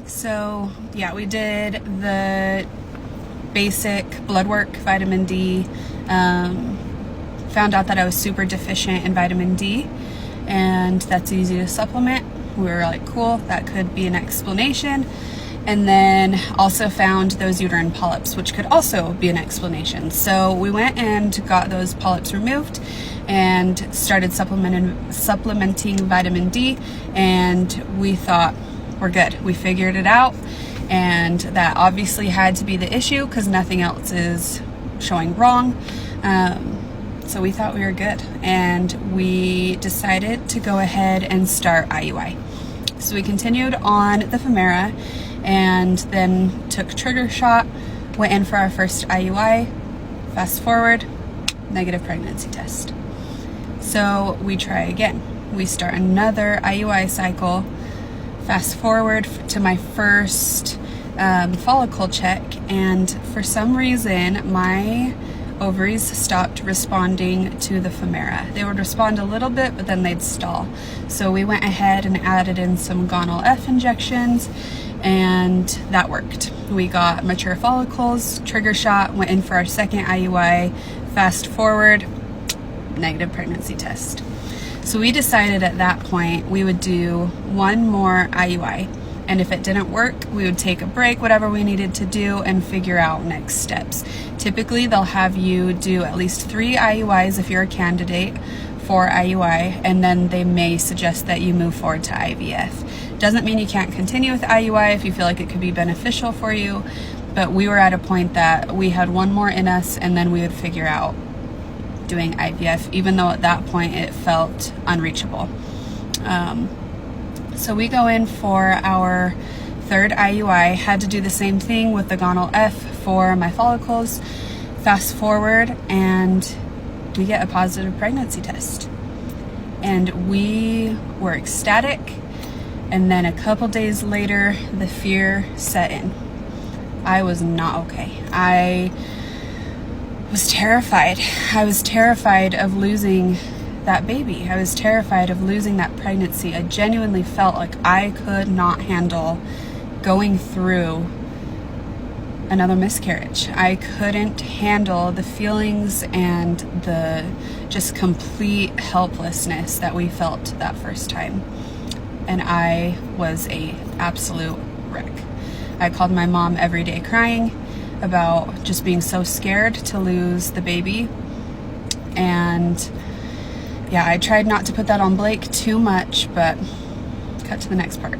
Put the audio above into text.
So yeah, we did the basic blood work, vitamin D, found out that I was super deficient in vitamin D, and that's easy to supplement. We were like, cool, that could be an explanation. And then also found those uterine polyps, which could also be an explanation. So we went and got those polyps removed and started supplementing vitamin D, and we thought, we're good. We figured it out, and that obviously had to be the issue because nothing else is showing wrong. So we thought we were good, and we decided to go ahead and start IUI. So we continued on the Femera and then took trigger shot, went in for our first IUI. Fast forward, negative pregnancy test. So we try again. We start another IUI cycle. Fast forward to my first follicle check, and for some reason my ovaries stopped responding to the Femera. They would respond a little bit, but then they'd stall. So we went ahead and added in some gonal F injections, and that worked. We got mature follicles, trigger shot, went in for our second IUI. Fast forward, negative pregnancy test. So we decided at that point we would do one more IUI, and if it didn't work, we would take a break, whatever we needed to do, and figure out next steps. Typically, they'll have you do at least 3 IUIs if you're a candidate for IUI, and then they may suggest that you move forward to IVF. Doesn't mean you can't continue with IUI if you feel like it could be beneficial for you, but we were at a point that we had one more in us, and then we would figure out doing IVF, even though at that point it felt unreachable. So we go in for our third IUI, had to do the same thing with the gonal F for my follicles. Fast forward, and we get a positive pregnancy test. And we were ecstatic, and then a couple days later, the fear set in. I was not okay. I was terrified. I was terrified of losing that baby. I was terrified of losing that pregnancy. I genuinely felt like I could not handle going through another miscarriage. I couldn't handle the feelings and the just complete helplessness that we felt that first time. And I was an absolute wreck. I called my mom every day crying about just being so scared to lose the baby. And yeah, I tried not to put that on Blake too much, but cut to the next part.